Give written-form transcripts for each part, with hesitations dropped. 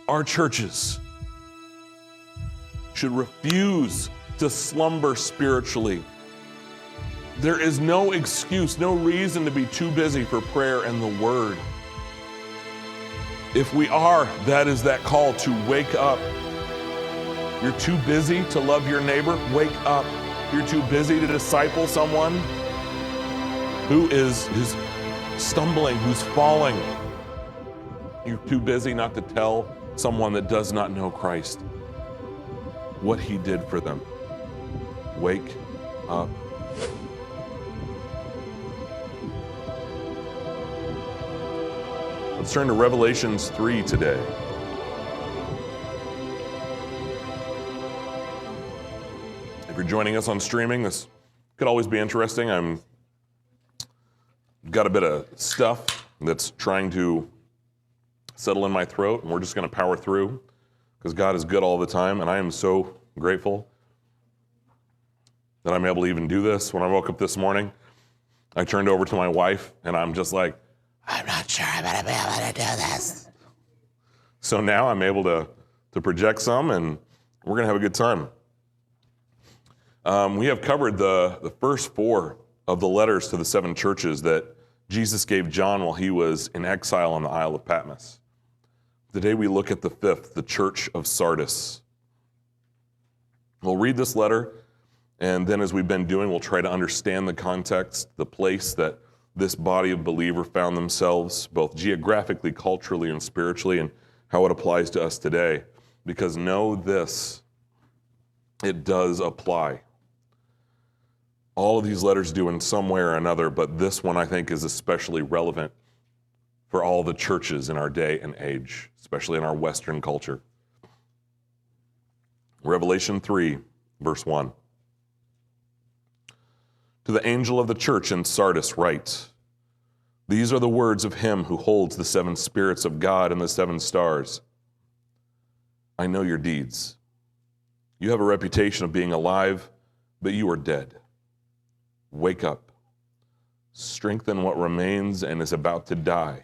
our churches should refuse to slumber spiritually. There is no excuse, no reason to be too busy for prayer and the word. If we are, that is that call to wake up. You're too busy to love your neighbor, wake up. You're too busy to disciple someone who is stumbling, who's falling. You're too busy not to tell someone that does not know Christ what he did for them. Wake up. Let's turn to Revelations 3 today. If you're joining us on streaming, this could always be interesting. I've got a bit of stuff that's trying to settle in my throat, and we're just going to power through because God is good all the time, and I am so grateful that I'm able to even do this. When I woke up this morning, I turned over to my wife, and I'm just like, I'm not sure I'm going to be able to do this. So now I'm able to project some, and we're going to have a good time. We have covered the first 4 of the letters to the 7 churches that Jesus gave John while he was in exile on the Isle of Patmos. Today we look at the 5th, the church of Sardis. We'll read this letter, and then as we've been doing, we'll try to understand the context, the place that this body of believers found themselves, both geographically, culturally, and spiritually, and how it applies to us today. Because know this, it does apply. All of these letters do in some way or another, but this one I think is especially relevant for all the churches in our day and age, especially in our Western culture. Revelation 3, verse 1. To the angel of the church in Sardis write, these are the words of him who holds the 7 spirits of God and the 7 stars. I know your deeds. You have a reputation of being alive, but you are dead. Wake up. Strengthen what remains and is about to die.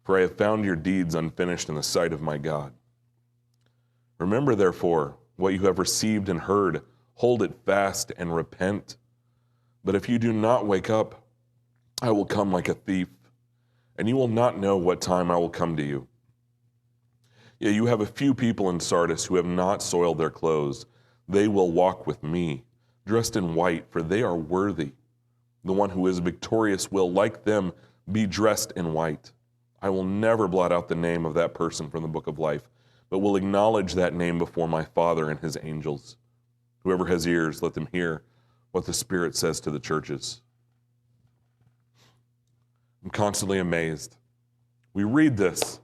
For I have found your deeds unfinished in the sight of my God. Remember, therefore, what you have received and heard. Hold it fast and repent. But if you do not wake up, I will come like a thief, and you will not know what time I will come to you. Yet you have a few people in Sardis who have not soiled their clothes. They will walk with me, dressed in white, for they are worthy. The one who is victorious will, like them, be dressed in white. I will never blot out the name of that person from the book of life, but will acknowledge that name before my Father and his angels. Whoever has ears, let them hear what the Spirit says to the churches. I'm constantly amazed. We read this,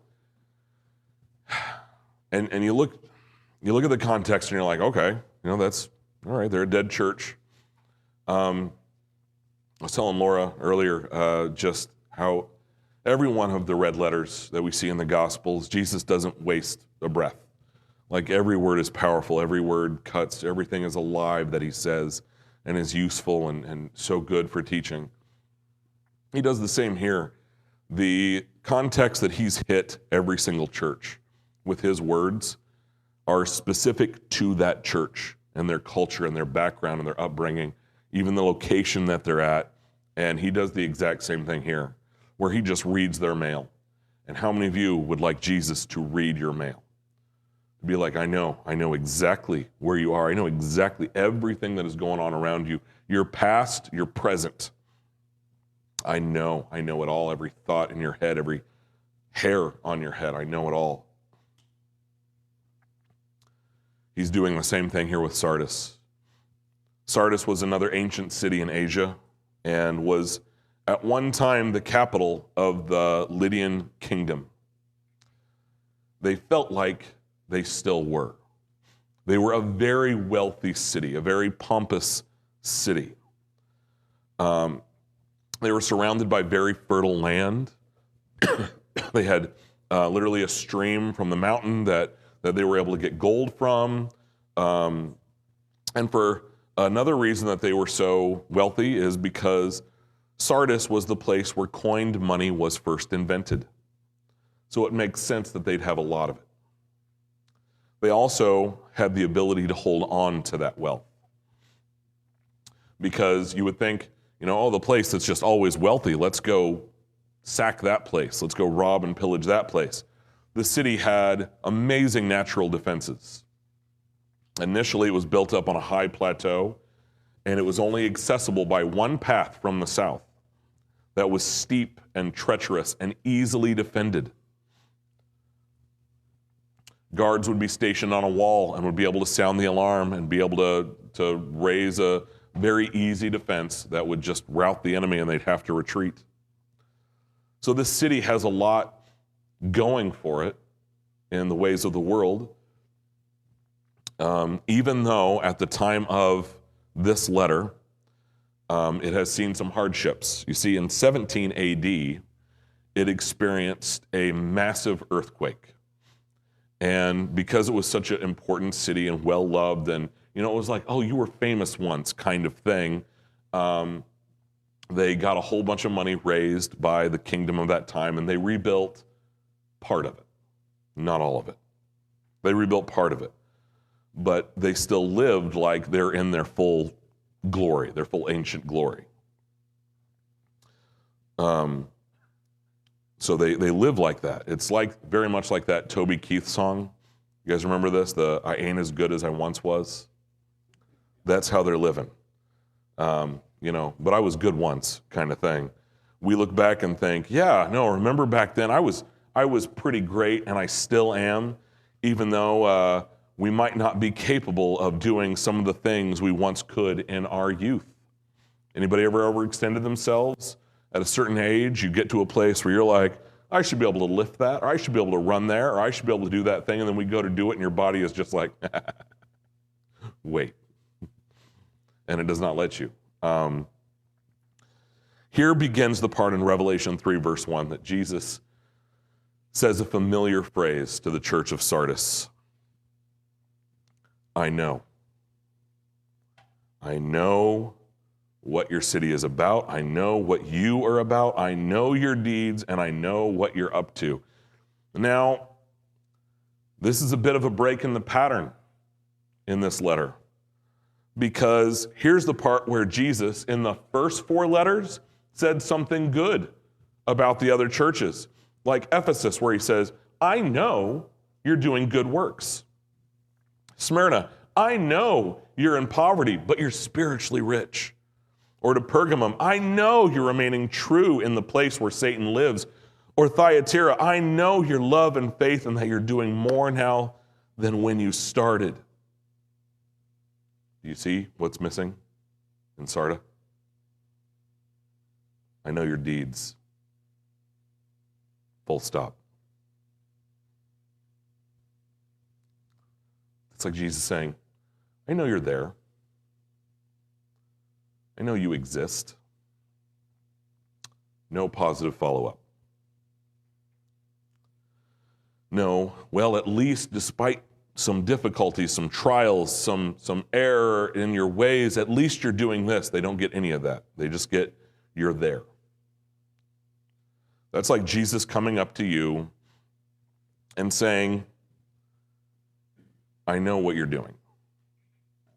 and you look at the context, and you're like, okay, that's all right. They're a dead church. I was telling Laura earlier just how every one of the red letters that we see in the Gospels, Jesus doesn't waste a breath. Like every word is powerful, every word cuts, everything is alive that he says and is useful and so good for teaching. He does the same here. The context that he's hit every single church with his words are specific to that church and their culture and their background and their upbringing, even the location that they're at. And he does the exact same thing here, where he just reads their mail. And how many of you would like Jesus to read your mail? To be like, I know exactly where you are. I know exactly everything that is going on around you. Your past, your present. I know it all. Every thought in your head, every hair on your head, I know it all. He's doing the same thing here with Sardis. Sardis was another ancient city in Asia and was at one time the capital of the Lydian kingdom. They felt like they still were. They were a very wealthy city, a very pompous city. They were surrounded by very fertile land. They had literally a stream from the mountain that they were able to get gold from. And for another reason that they were so wealthy is because Sardis was the place where coined money was first invented. So it makes sense that they'd have a lot of it. they also had the ability to hold on to that wealth. Because you would think, oh, the place that's just always wealthy, let's go sack that place. Let's go rob and pillage that place. The city had amazing natural defenses. Initially, it was built up on a high plateau, and it was only accessible by one path from the south that was steep and treacherous and easily defended. Guards would be stationed on a wall and would be able to sound the alarm and be able to raise a very easy defense that would just rout the enemy and they'd have to retreat. So this city has a lot going for it in the ways of the world, even though at the time of this letter, it has seen some hardships. You see, in 17 AD, it experienced a massive earthquake. And because it was such an important city and well-loved, and it was like, oh, you were famous once kind of thing, they got a whole bunch of money raised by the kingdom of that time, and they rebuilt part of it, not all of it. They rebuilt part of it, but they still lived like they're in their full glory, their full ancient glory. So they live like that. It's like very much like that Toby Keith song. You guys remember this? The I ain't as good as I once was. That's how they're living. But I was good once kind of thing. We look back and think, yeah, no, remember back then I was pretty great and I still am, even though we might not be capable of doing some of the things we once could in our youth. Anybody ever overextended themselves? At a certain age, you get to a place where you're like, I should be able to lift that, or I should be able to run there, or I should be able to do that thing, and then we go to do it, and your body is just like, wait. And it does not let you. Here begins the part in Revelation 3, verse 1, that Jesus says a familiar phrase to the church of Sardis. I know what your city is about. I know what you are about. I know your deeds, and I know what you're up to. Now, this is a bit of a break in the pattern in this letter, because here's the part where Jesus, in the first 4 letters, said something good about the other churches, like Ephesus, where he says, I know you're doing good works. Smyrna, I know you're in poverty, but you're spiritually rich. Or to Pergamum, I know you're remaining true in the place where Satan lives. Or Thyatira, I know your love and faith and that you're doing more now than when you started. Do you see what's missing in Sardis? I know your deeds. Full stop. It's like Jesus saying, I know you're there. I know you exist. No positive follow-up. No, well, at least despite some difficulties, some trials, some error in your ways, at least you're doing this. They don't get any of that. They just get, you're there. That's like Jesus coming up to you and saying, I know what you're doing.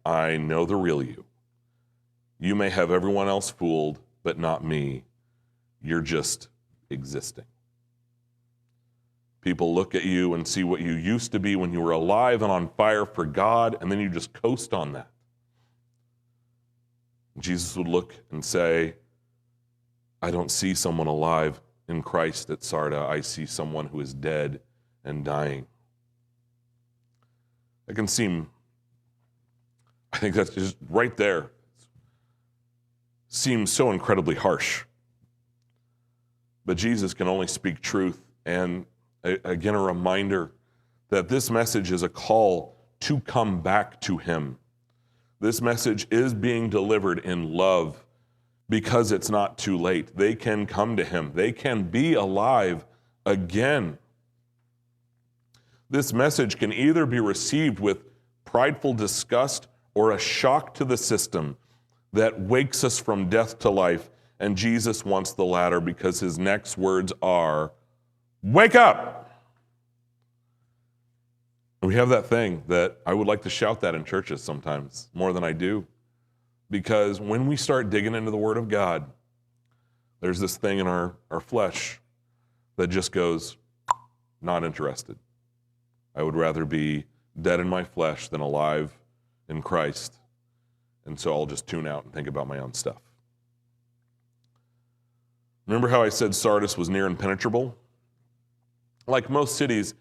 I know the real you. You may have everyone else fooled, but not me. You're just existing. People look at you and see what you used to be when you were alive and on fire for God, and then you just coast on that. Jesus would look and say, I don't see someone alive in Christ at Sardis. I see someone who is dead and dying. That can seem, I think that's just right there, seems so incredibly harsh. But Jesus can only speak truth, and again, a reminder that this message is a call to come back to him. This message is being delivered in love because it's not too late. They can come to him. They can be alive again. This message can either be received with prideful disgust or a shock to the system that wakes us from death to life, and Jesus wants the latter because his next words are, wake up! We have that thing that I would like to shout that in churches sometimes, more than I do. Because when we start digging into the Word of God, there's this thing in our flesh that just goes, not interested. I would rather be dead in my flesh than alive in Christ. And so I'll just tune out and think about my own stuff. Remember how I said Sardis was near impenetrable? Like most cities,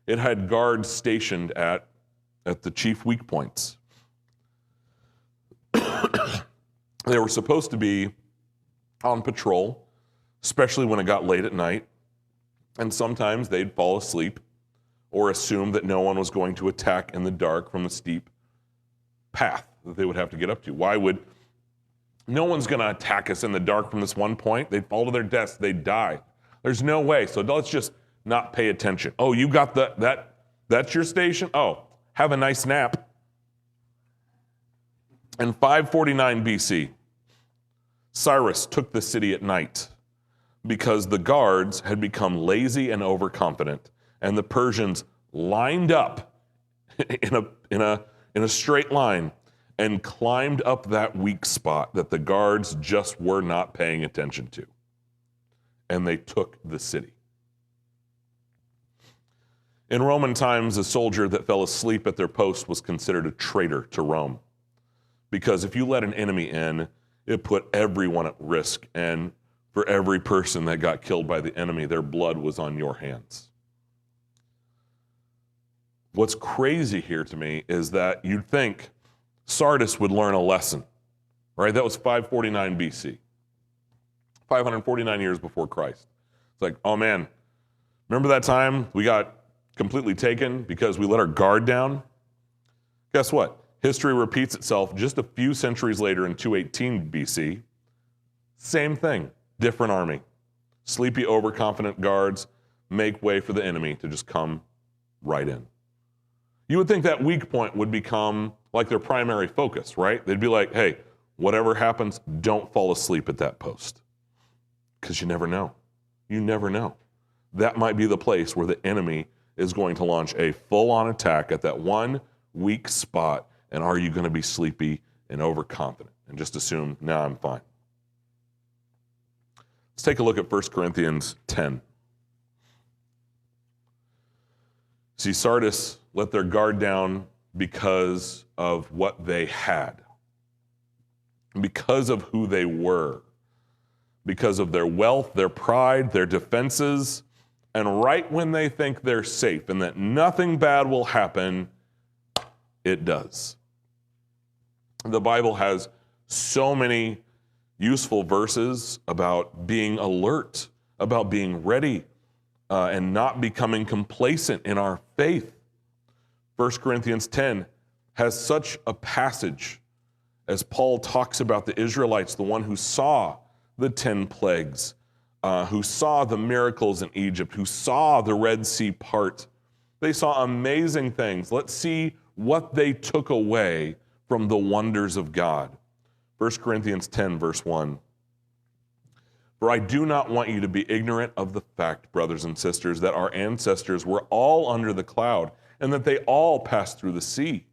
it had guards stationed at the chief weak points. They were supposed to be on patrol, especially when it got late at night. And sometimes they'd fall asleep or assume that no one was going to attack in the dark from a steep path that they would have to get up to. No one's going to attack us in the dark from this one point. They'd fall to their deaths. They'd die. There's no way. So let's just not pay attention. Oh, you got that's your station? Oh, have a nice nap. In 549 BC, Cyrus took the city at night because the guards had become lazy and overconfident, and the Persians lined up in a straight line and climbed up that weak spot that the guards just were not paying attention to. And they took the city. In Roman times, a soldier that fell asleep at their post was considered a traitor to Rome. Because if you let an enemy in, it put everyone at risk. And for every person that got killed by the enemy, their blood was on your hands. What's crazy here to me is that you'd think Sardis would learn a lesson, right? That was 549 BC, 549 years before Christ. It's like, oh man, remember that time we got completely taken because we let our guard down? Guess what? History repeats itself just a few centuries later in 218 BC. Same thing, different army. Sleepy, overconfident guards make way for the enemy to just come right in. You would think that weak point would become like their primary focus, right? They'd be like, hey, whatever happens, don't fall asleep at that post. Because you never know. You never know. That might be the place where the enemy is going to launch a full-on attack at that one weak spot. And are you going to be sleepy and overconfident and just assume, nah, I'm fine? Let's take a look at 1 Corinthians 10. See, Sardis let their guard down because of what they had, because of who they were, because of their wealth, their pride, their defenses, and right when they think they're safe and that nothing bad will happen, it does. The Bible has so many useful verses about being alert, about being ready, and not becoming complacent in our faith. 1 Corinthians 10 has such a passage as Paul talks about the Israelites, the one who saw the 10 plagues, who saw the miracles in Egypt, who saw the Red Sea part. They saw amazing things. Let's see what they took away from the wonders of God. 1 Corinthians 10, verse 1. For I do not want you to be ignorant of the fact, brothers and sisters, that our ancestors were all under the cloud, and that they all passed through the sea.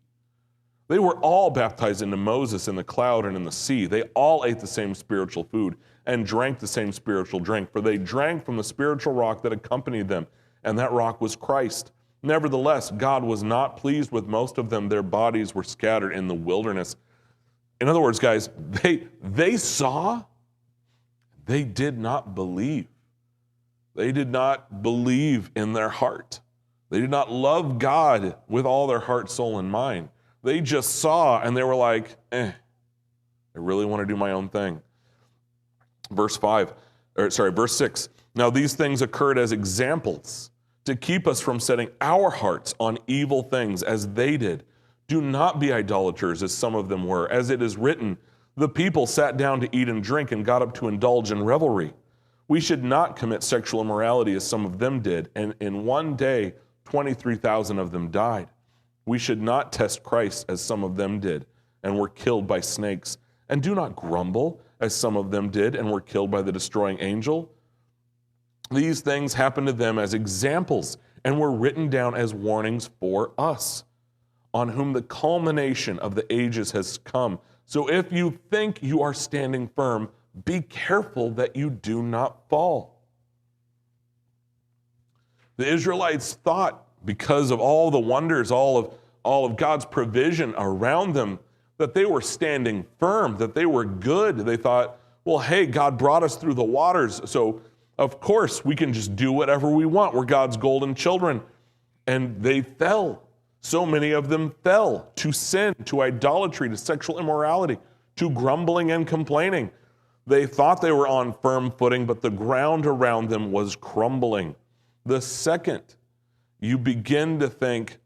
They were all baptized into Moses in the cloud and in the sea. They all ate the same spiritual food and drank the same spiritual drink, for they drank from the spiritual rock that accompanied them, and that rock was Christ. Nevertheless, God was not pleased with most of them. Their bodies were scattered in the wilderness. In other words, guys, they saw, they did not believe. They did not believe in their heart. They did not love God with all their heart, soul, and mind. They just saw and they were like, I really want to do my own thing. Verse 6. Now these things occurred as examples to keep us from setting our hearts on evil things as they did. Do not be idolaters as some of them were. As it is written, the people sat down to eat and drink and got up to indulge in revelry. We should not commit sexual immorality as some of them did, and in one day 23,000 of them died. We should not test Christ as some of them did and were killed by snakes. And do not grumble as some of them did and were killed by the destroying angel. These things happened to them as examples, and were written down as warnings for us, on whom the culmination of the ages has come. So if you think you are standing firm, be careful that you do not fall. The Israelites thought, because of all the wonders, all of God's provision around them, that they were standing firm, that they were good. They thought, well, hey, God brought us through the waters, so of course we can just do whatever we want. We're God's golden children. And they fell. So many of them fell to sin, to idolatry, to sexual immorality, to grumbling and complaining. They thought they were on firm footing, but the ground around them was crumbling. The second you begin to think,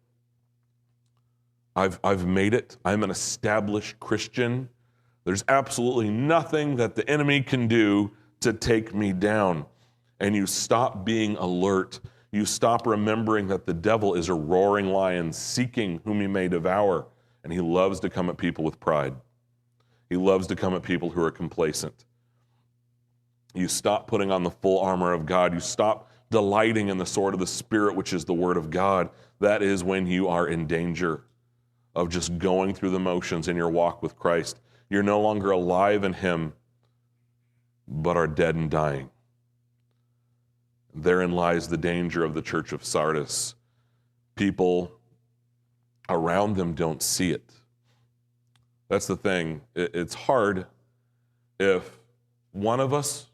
I've made it, I'm an established Christian, there's absolutely nothing that the enemy can do to take me down. And you stop being alert. You stop remembering that the devil is a roaring lion seeking whom he may devour. And he loves to come at people with pride. He loves to come at people who are complacent. You stop putting on the full armor of God. You stop delighting in the sword of the Spirit, which is the word of God. That is when you are in danger of just going through the motions in your walk with Christ. You're no longer alive in him, but are dead and dying. Therein lies the danger of the church of Sardis. People around them don't see it. That's the thing. It's hard. If one of us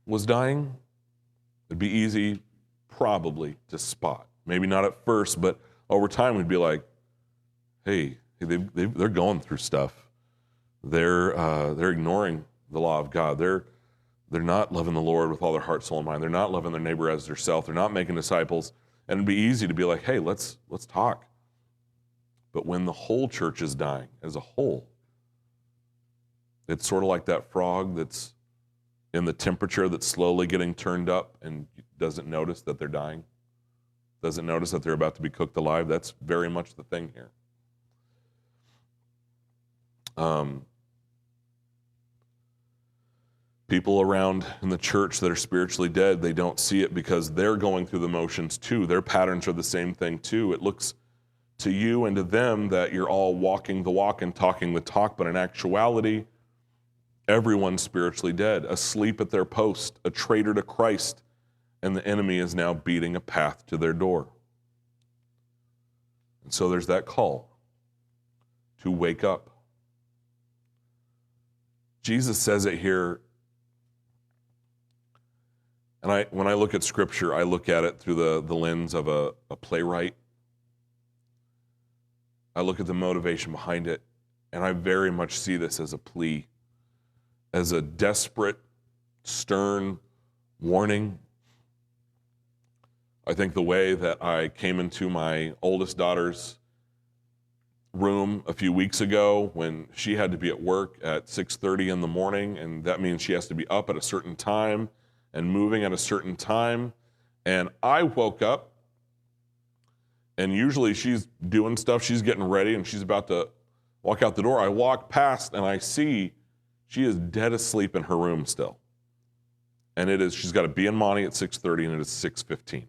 was dying, it'd be easy probably to spot. Maybe not at first, but over time we'd be like, hey, they're going through stuff. They're ignoring the law of God. They're not loving the Lord with all their heart, soul, and mind. They're not loving their neighbor as themselves. They're not making disciples. And it'd be easy to be like, hey, let's talk. But when the whole church is dying as a whole, it's sort of like that frog that's in the temperature that's slowly getting turned up and doesn't notice that they're dying, doesn't notice that they're about to be cooked alive. That's very much the thing here. People around in the church that are spiritually dead, they don't see it because they're going through the motions too. Their patterns are the same thing too. It looks to you and to them that you're all walking the walk and talking the talk, but in actuality, everyone's spiritually dead, asleep at their post, a traitor to Christ, and the enemy is now beating a path to their door. And so there's that call to wake up. Jesus says it here. And when I look at Scripture, I look at it through the lens of a playwright. I look at the motivation behind it, and I very much see this as a plea, as a desperate, stern warning. I think the way that I came into my oldest daughter's room a few weeks ago when she had to be at work at 6:30 in the morning, and that means she has to be up at a certain time and moving at a certain time. And I woke up, and usually she's doing stuff, she's getting ready, and she's about to walk out the door. I walk past, and I see she is dead asleep in her room still. And she's got to be in Monty at 6:30, and it is 6:15.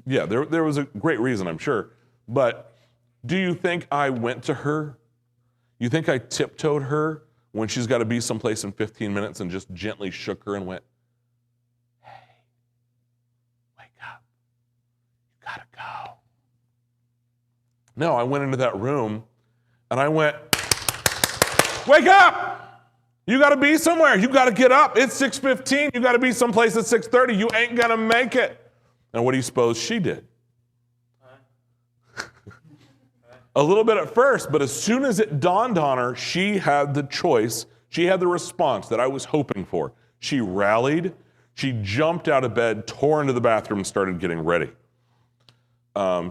Yeah, there was a great reason, I'm sure. But do you think I went to her? You think I tiptoed her when she's got to be someplace in 15 minutes and just gently shook her and went, hey, wake up. You gotta go. No, I went into that room and I went, wake up! You gotta be somewhere. You gotta get up. It's 6:15. You gotta be someplace at 6:30. You ain't gonna make it. And what do you suppose she did? A little bit at first, but as soon as it dawned on her, she had the choice. She had the response that I was hoping for. She rallied. She jumped out of bed, tore into the bathroom, and started getting ready.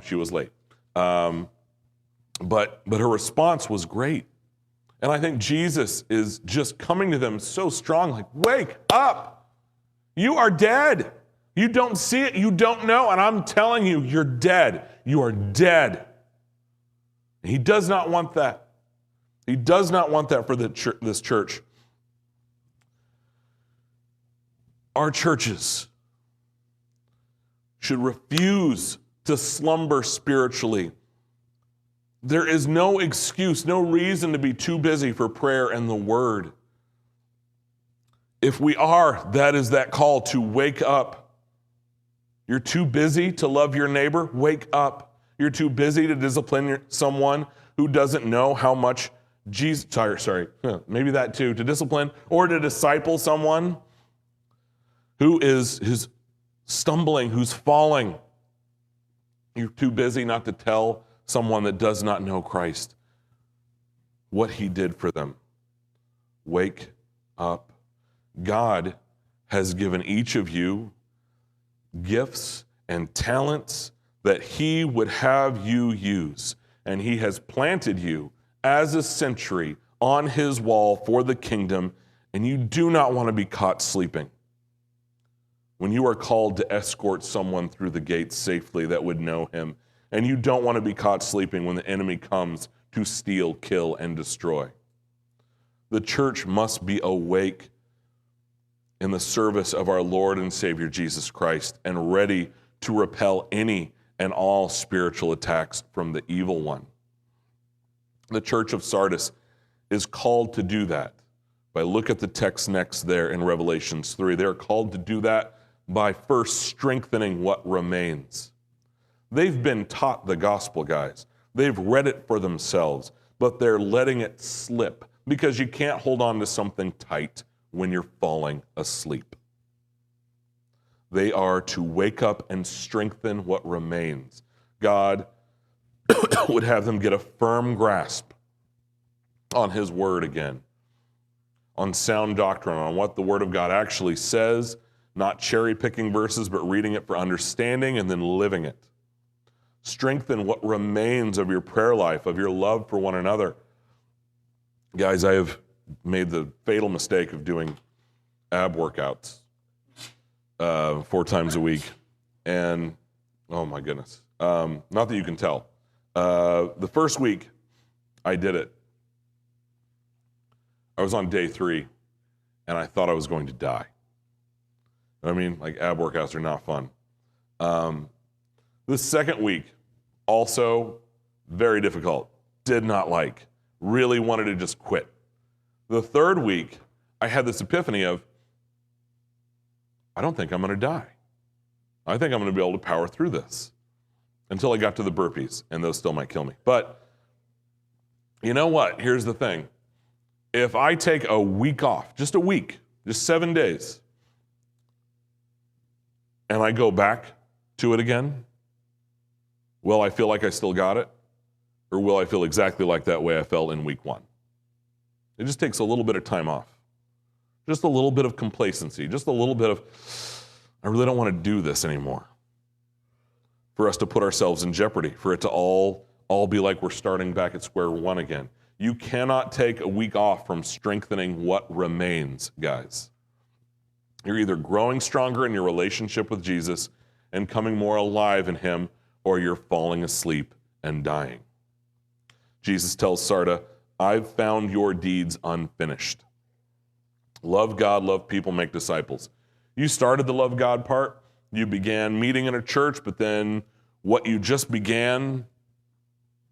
She was late. But her response was great. And I think Jesus is just coming to them so strong, like, wake up. You are dead. You don't see it. You don't know. And I'm telling you, you're dead. You are dead. He does not want that. He does not want that for this church. Our churches should refuse to slumber spiritually. There is no excuse, no reason to be too busy for prayer and the word. If we are, that is that call to wake up. You're too busy to love your neighbor, wake up. You're too busy to discipline someone who doesn't know how much Jesus, maybe that too, to discipline or to disciple someone who is stumbling, who's falling. You're too busy not to tell someone that does not know Christ what he did for them. Wake up. God has given each of you gifts and talents that he would have you use, and he has planted you as a sentry on his wall for the kingdom, and you do not want to be caught sleeping. When you are called to escort someone through the gates safely that would know him, and you don't want to be caught sleeping when the enemy comes to steal, kill, and destroy. The church must be awake in the service of our Lord and Savior Jesus Christ and ready to repel any and all spiritual attacks from the evil one. The church of Sardis is called to do that. If I look at the text next there in Revelations 3, they're called to do that by first strengthening what remains. They've been taught the gospel, guys. They've read it for themselves, but they're letting it slip because you can't hold on to something tight when you're falling asleep. They are to wake up and strengthen what remains. God would have them get a firm grasp on his word again, on sound doctrine, on what the word of God actually says, not cherry-picking verses, but reading it for understanding and then living it. Strengthen what remains of your prayer life, of your love for one another. Guys, I have made the fatal mistake of doing ab workouts 4 times a week. And, oh my goodness, not that you can tell. The first week I did it, I was on day 3, and I thought I was going to die. I mean, like, ab workouts are not fun. The second week, also very difficult, did not like, really wanted to just quit. The third week, I had this epiphany of, I don't think I'm going to die. I think I'm going to be able to power through this. Until I got to the burpees, and those still might kill me. But you know what? Here's the thing. If I take a week off, just a week, just 7 days, and I go back to it again, will I feel like I still got it? Or will I feel exactly like that way I felt in week 1? It just takes a little bit of time off. Just a little bit of complacency. Just a little bit of, I really don't want to do this anymore. For us to put ourselves in jeopardy, for it to all be like we're starting back at square one again. You cannot take a week off from strengthening what remains, guys. You're either growing stronger in your relationship with Jesus and coming more alive in him, or you're falling asleep and dying. Jesus tells Sardis, I've found your deeds unfinished. Love God, love people, make disciples. You started the love God part. You began meeting in a church, but then what you just began,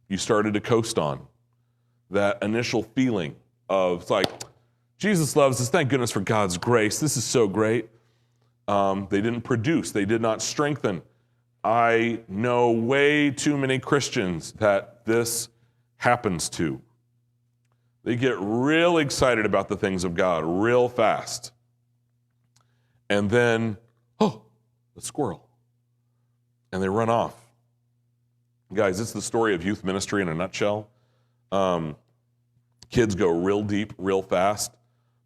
you started to coast on. That initial feeling of, it's like, Jesus loves us, thank goodness for God's grace, this is so great. They didn't produce, they did not strengthen. I know way too many Christians that this happens to. They get real excited about the things of God real fast. And then, oh, a squirrel. And they run off. Guys, it's the story of youth ministry in a nutshell. Kids go real deep, real fast,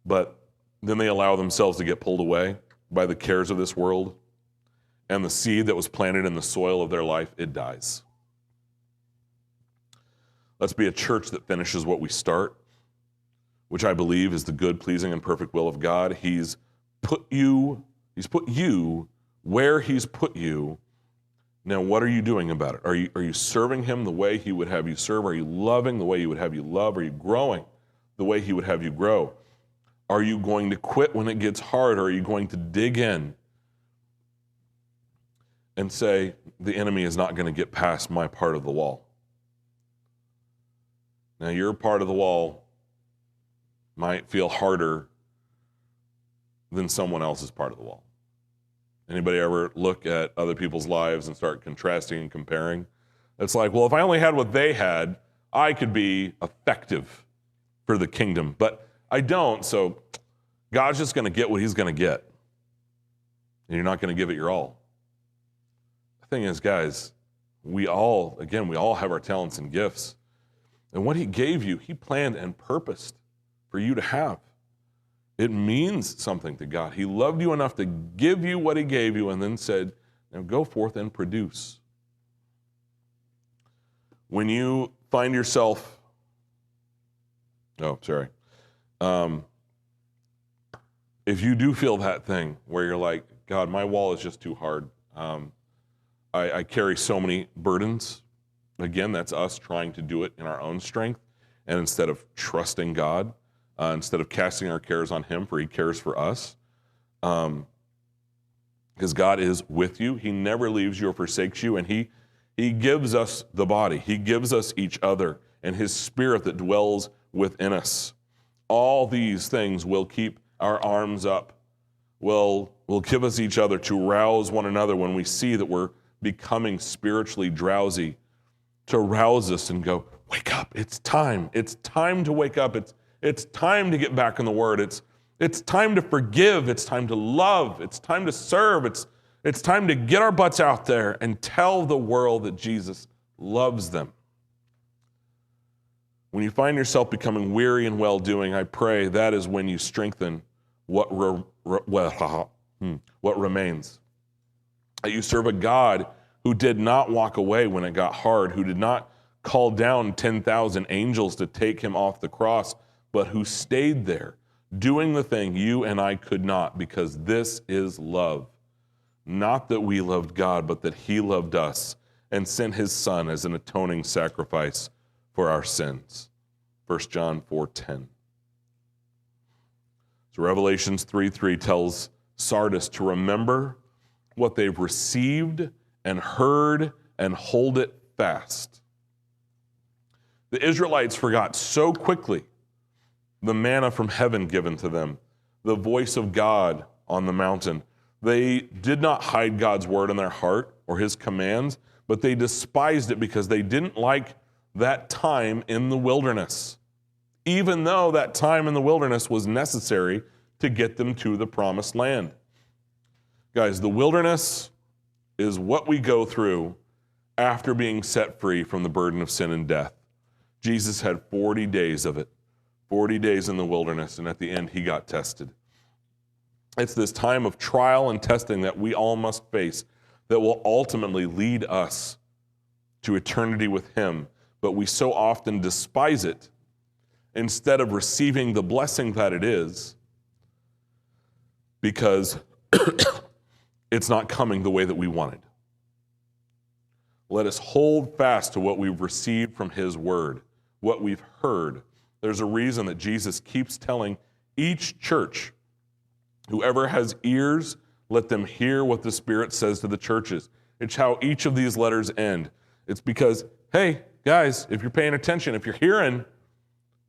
but then they allow themselves to get pulled away by the cares of this world. And the seed that was planted in the soil of their life, it dies. Let's be a church that finishes what we start, which I believe is the good, pleasing, and perfect will of God. He's put you where he's put you. Now, what are you doing about it? Are you serving him the way he would have you serve? Are you loving the way he would have you love? Are you growing the way he would have you grow? Are you going to quit when it gets hard? Or are you going to dig in and say, the enemy is not going to get past my part of the wall. Now, your part of the wall might feel harder than someone else's part of the wall. Anybody ever look at other people's lives and start contrasting and comparing? It's like, well, if I only had what they had, I could be effective for the kingdom. But I don't, so God's just going to get what he's going to get. And you're not going to give it your all. The thing is, guys, we all have our talents and gifts. And what he gave you, he planned and purposed for you to have. It means something to God. He loved you enough to give you what he gave you and then said, now go forth and produce. When you find yourself, if you do feel that thing where you're like, God, my wall is just too hard. I carry so many burdens. Again, that's us trying to do it in our own strength. And instead of trusting God, instead of casting our cares on him, for he cares for us, because God is with you. He never leaves you or forsakes you. And he gives us the body. He gives us each other and his spirit that dwells within us. All these things will keep our arms up, will give us each other to rouse one another when we see that we're becoming spiritually drowsy, to rouse us and go, wake up, it's time. It's time to wake up. It's time to get back in the Word. It's time to forgive. It's time to love. It's time to serve. It's time to get our butts out there and tell the world that Jesus loves them. When you find yourself becoming weary in well-doing, I pray that is when you strengthen what remains. That you serve a God who did not walk away when it got hard, who did not call down 10,000 angels to take him off the cross, but who stayed there, doing the thing you and I could not, because this is love. Not that we loved God, but that he loved us and sent his Son as an atoning sacrifice for our sins. 1 John 4:10. So Revelations 3:3 tells Sardis to remember what they've received and heard and hold it fast. The Israelites forgot so quickly the manna from heaven given to them, the voice of God on the mountain. They did not hide God's word in their heart or his commands, but they despised it because they didn't like that time in the wilderness, even though that time in the wilderness was necessary to get them to the promised land. Guys, the wilderness is what we go through after being set free from the burden of sin and death. Jesus had 40 days of it, 40 days in the wilderness, and at the end he got tested. It's this time of trial and testing that we all must face that will ultimately lead us to eternity with him, but we so often despise it instead of receiving the blessing that it is because it's not coming the way that we wanted. Let us hold fast to what we've received from his word, what we've heard. There's a reason that Jesus keeps telling each church, whoever has ears, let them hear what the Spirit says to the churches. It's how each of these letters end. It's because, hey, guys, if you're paying attention, if you're hearing,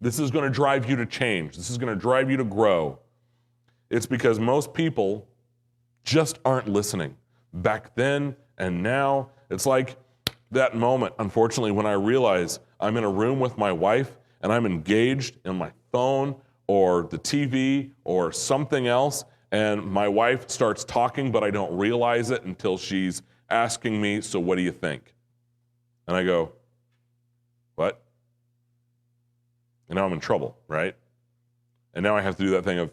this is going to drive you to change. This is going to drive you to grow. It's because most people just aren't listening. Back then and now, it's like that moment, unfortunately, when I realize I'm in a room with my wife and I'm engaged in my phone or the TV or something else, and my wife starts talking, but I don't realize it until she's asking me, so what do you think? And I go, what? And now I'm in trouble, right? And now I have to do that thing of,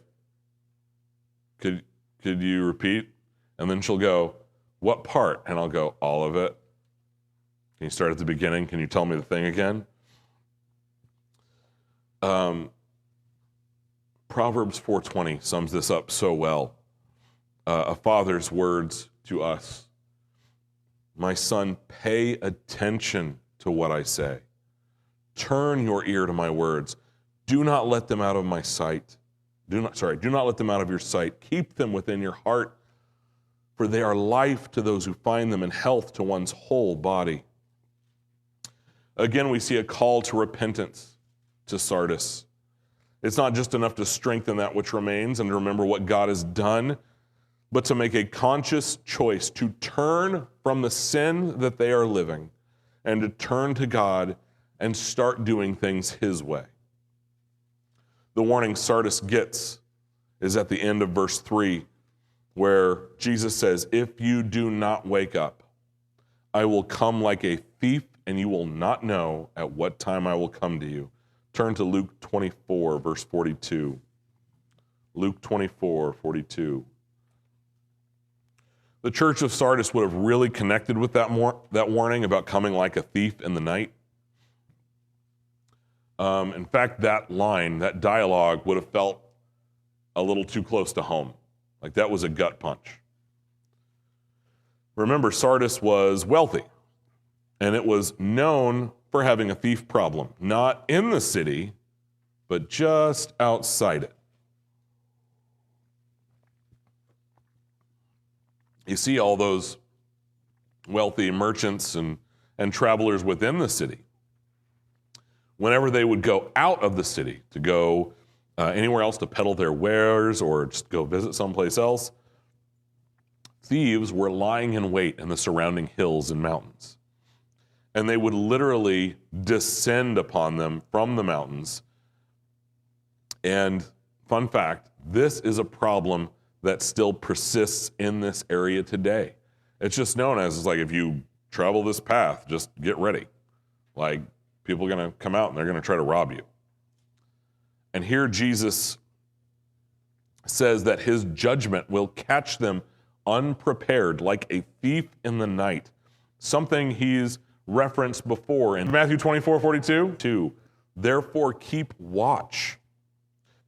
could you repeat? And then she'll go, what part? And I'll go, all of it. Can you start at the beginning? Can you tell me the thing again? Proverbs 4:20 sums this up so well. A father's words to us. My son, pay attention to what I say. Turn your ear to my words. Do not let them out of my sight. Do not let them out of your sight. Keep them within your heart, for they are life to those who find them and health to one's whole body. Again, we see a call to repentance to Sardis. It's not just enough to strengthen that which remains and to remember what God has done, but to make a conscious choice to turn from the sin that they are living and to turn to God and start doing things His way. The warning Sardis gets is at the end of verse 3, where Jesus says, "If you do not wake up, I will come like a thief, and you will not know at what time I will come to you." Turn to Luke 24, verse 42. Luke 24, 42. The church of Sardis would have really connected with that warning about coming like a thief in the night. In fact, that line, that dialogue would have felt a little too close to home. Like that was a gut punch. Remember, Sardis was wealthy, and it was known for having a thief problem, not in the city, but just outside it. You see all those wealthy merchants and travelers within the city. Whenever they would go out of the city to go anywhere else to peddle their wares or just go visit someplace else, thieves were lying in wait in the surrounding hills and mountains. And they would literally descend upon them from the mountains. And fun fact, this is a problem that still persists in this area today. It's just known as, it's like, if you travel this path, just get ready. Like, people are going to come out and they're going to try to rob you. And here Jesus says that his judgment will catch them unprepared, like a thief in the night. Something he's referenced before in Matthew 24:42. 2. Therefore keep watch,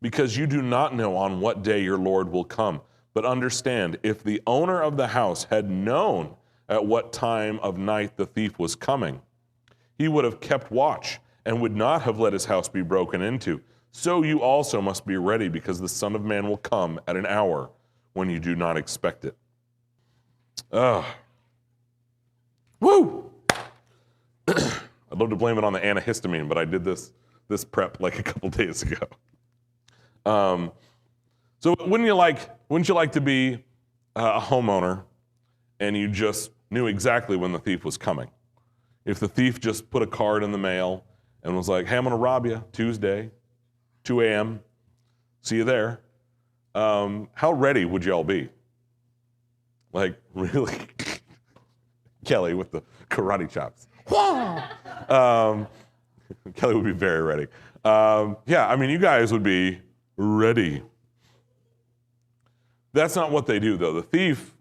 because you do not know on what day your Lord will come. But understand, if the owner of the house had known at what time of night the thief was coming, he would have kept watch and would not have let his house be broken into. So you also must be ready, because the Son of Man will come at an hour when you do not expect it. Woo! I'd love to blame it on the antihistamine, but I did this prep like a couple days ago. So wouldn't you like to be a homeowner and you just knew exactly when the thief was coming? If the thief just put a card in the mail and was like, "Hey, I'm going to rob you Tuesday, 2 a.m. See you there." How ready would y'all be? Like, really? Kelly with the karate chops. Kelly would be very ready. Yeah, I mean, you guys would be ready. That's not what they do, though.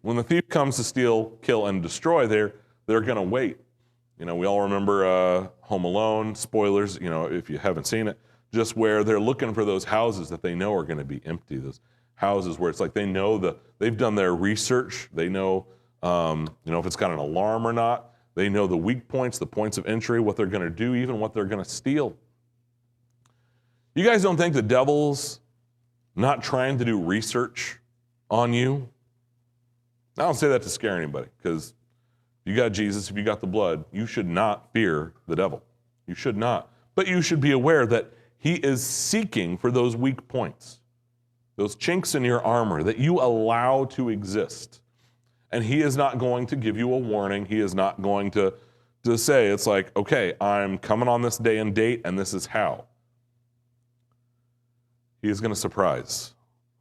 When the thief comes to steal, kill, and destroy, they're going to wait. You know, we all remember Home Alone, spoilers, you know, if you haven't seen it, just where they're looking for those houses that they know are going to be empty, those houses where it's like they know they've done their research, they know, if it's got an alarm or not, they know the weak points, the points of entry, what they're going to do, even what they're going to steal. You guys don't think the devil's not trying to do research on you? I don't say that to scare anybody, because you got Jesus, if you got the blood, you should not fear the devil. You should not. But you should be aware that he is seeking for those weak points, those chinks in your armor that you allow to exist. And he is not going to give you a warning. He is not going to say, it's like, okay, I'm coming on this day and date, and this is how. He is going to surprise.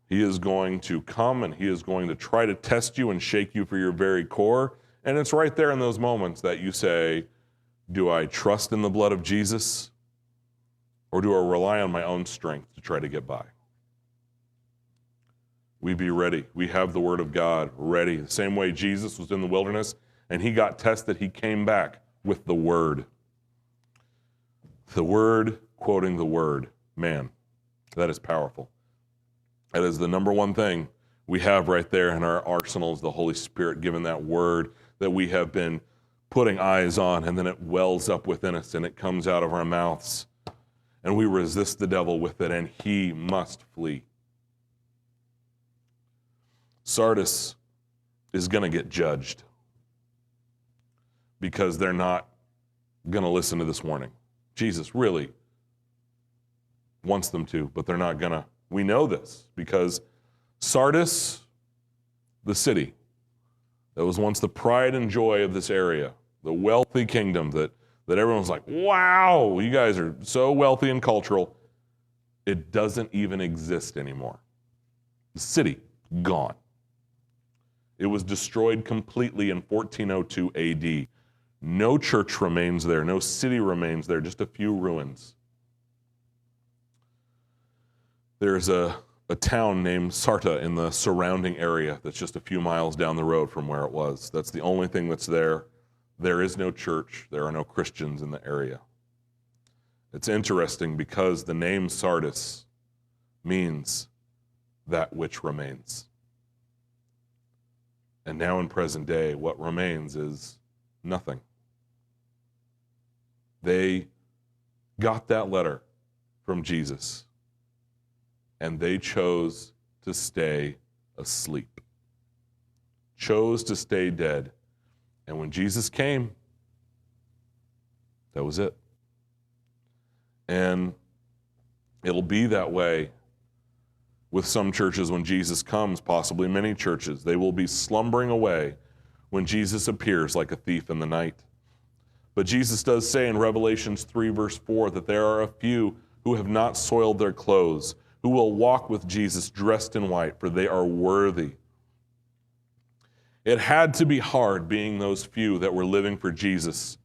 He is going to come, and he is going to try to test you and shake you for your very core. And it's right there in those moments that you say, do I trust in the blood of Jesus, or do I rely on my own strength to try to get by? We be ready. We have the word of God ready. The same way Jesus was in the wilderness and he got tested, he came back with the word. The word quoting the word. Man, that is powerful. That is the number one thing we have right there in our arsenals, the Holy Spirit given that word that we have been putting eyes on, and then it wells up within us and it comes out of our mouths. And we resist the devil with it, and he must flee. Sardis is going to get judged because they're not going to listen to this warning. Jesus really wants them to, but they're not going to. We know this because Sardis, the city that was once the pride and joy of this area, the wealthy kingdom that everyone was like, wow, you guys are so wealthy and cultural, it doesn't even exist anymore. The city, gone. It was destroyed completely in 1402 AD. No church remains there, no city remains there, just a few ruins. There's a town named Sarta in the surrounding area that's just a few miles down the road from where it was. That's the only thing that's there. There is no church. There are no Christians in the area. It's interesting because the name Sardis means that which remains. And now in present day, what remains is nothing. They got that letter from Jesus, and they chose to stay asleep, chose to stay dead. And when Jesus came, that was it. And it'll be that way with some churches when Jesus comes, possibly many churches. They will be slumbering away when Jesus appears like a thief in the night. But Jesus does say in Revelation 3, verse 4, that there are a few who have not soiled their clothes, who will walk with Jesus dressed in white, for they are worthy. It had to be hard being those few that were living for Jesus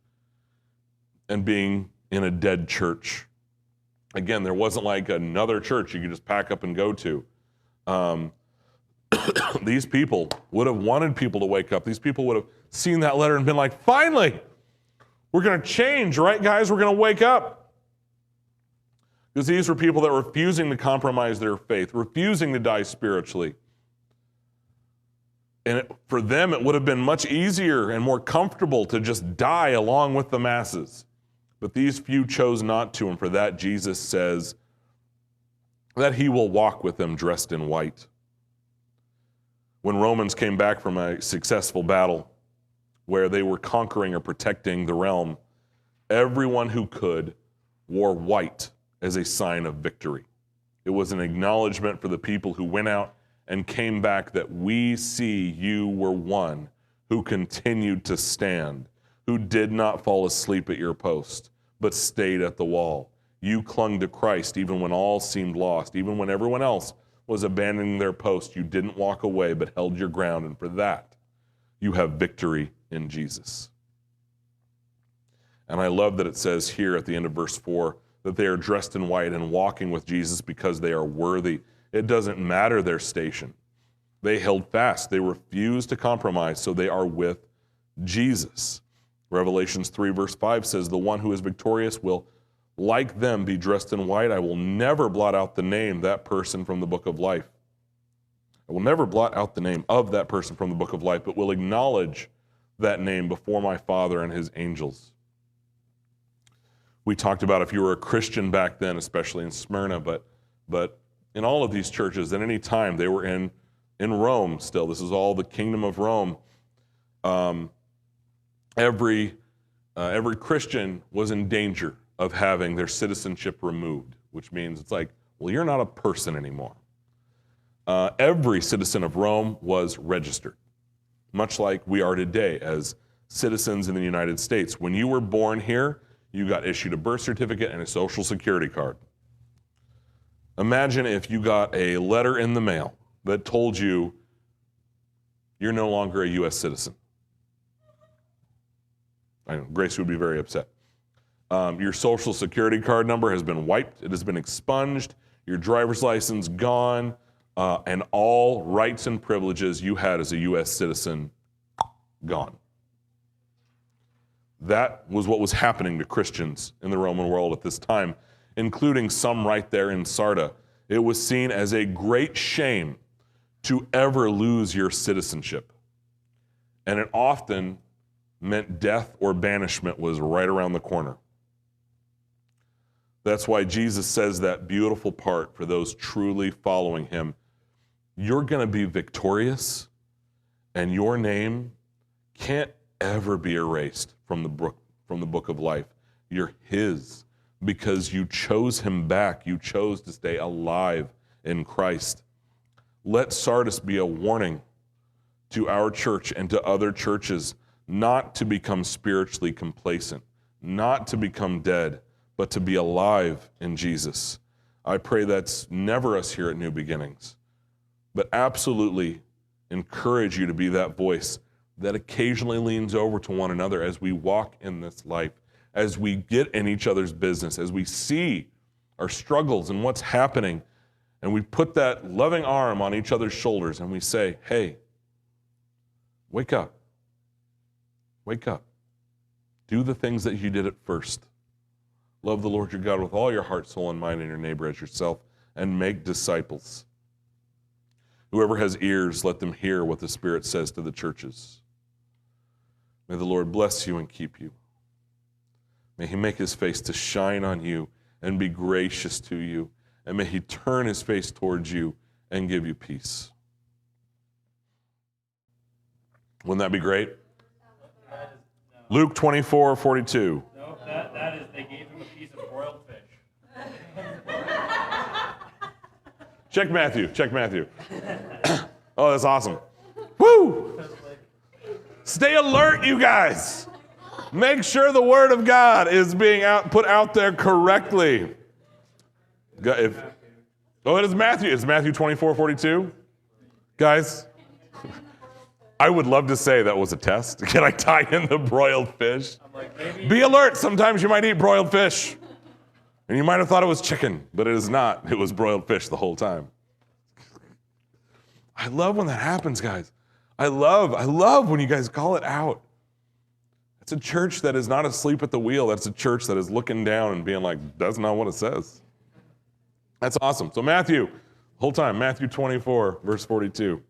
and being in a dead church. Again, there wasn't like another church you could just pack up and go to. These people would have wanted people to wake up. These people would have seen that letter and been like, finally, we're going to change, right, guys? We're going to wake up. Because these were people that were refusing to compromise their faith, refusing to die spiritually. And for them, it would have been much easier and more comfortable to just die along with the masses. But these few chose not to, and for that, Jesus says that he will walk with them dressed in white. When Romans came back from a successful battle where they were conquering or protecting the realm, everyone who could wore white as a sign of victory. It was an acknowledgement for the people who went out and came back that we see you were one who continued to stand, who did not fall asleep at your post, but stayed at the wall. You clung to Christ even when all seemed lost, even when everyone else was abandoning their post. You didn't walk away, but held your ground, and for that, you have victory in Jesus. And I love that it says here at the end of verse 4 that they are dressed in white and walking with Jesus because they are worthy. It doesn't matter their station. They held fast. They refused to compromise, so they are with Jesus. Revelations 3 verse 5 says, the one who is victorious will, like them, be dressed in white. I will never blot out the name, that person, from the book of life. I will never blot out the name of that person from the book of life, but will acknowledge that name before my Father and his angels. We talked about if you were a Christian back then, especially in Smyrna, but in all of these churches, at any time, they were in Rome still. This is all the kingdom of Rome. Every Christian was in danger of having their citizenship removed, which means it's like, well, you're not a person anymore. Every citizen of Rome was registered, much like we are today as citizens in the United States. When you were born here, you got issued a birth certificate and a social security card. Imagine if you got a letter in the mail that told you you're no longer a U.S. citizen. I know, Grace would be very upset. Your social security card number has been wiped. It has been expunged. Your driver's license gone. And all rights and privileges you had as a U.S. citizen gone. That was what was happening to Christians in the Roman world at this time, including some right there in Sarda. It was seen as a great shame to ever lose your citizenship. And it often meant death or banishment was right around the corner. That's why Jesus says that beautiful part for those truly following him. You're going to be victorious, And your name can't ever be erased from the book of life. You're his because you chose him back. You chose to stay alive in Christ. Let Sardis be a warning to our church and to other churches not to become spiritually complacent, not to become dead, but to be alive in Jesus. I pray that's never us here at New Beginnings, but absolutely encourage you to be that voice that occasionally leans over to one another as we walk in this life, as we get in each other's business, as we see our struggles and what's happening, and we put that loving arm on each other's shoulders and we say, hey, wake up. Wake up. Do the things that you did at first. Love the Lord your God with all your heart, soul, and mind, and your neighbor as yourself, and make disciples. Whoever has ears, let them hear what the Spirit says to the churches. May the Lord bless you and keep you. May he make his face to shine on you and be gracious to you. And may he turn his face towards you and give you peace. Wouldn't that be great? Luke 24:42. No, that is, they gave him a piece of broiled fish. Check Matthew. Oh, that's awesome. Woo! Stay alert, you guys. Make sure the word of God is being put out there correctly. It is Matthew. It's Matthew 24:42. Guys, I would love to say that was a test. Can I tie in the broiled fish? I'm like, maybe. Be alert. Sometimes you might eat broiled fish. And you might have thought it was chicken, but it is not. It was broiled fish the whole time. I love when that happens, guys. I love when you guys call it out. It's a church that is not asleep at the wheel. That's a church that is looking down and being like, that's not what it says. That's awesome. So Matthew, whole time, Matthew 24, verse 42.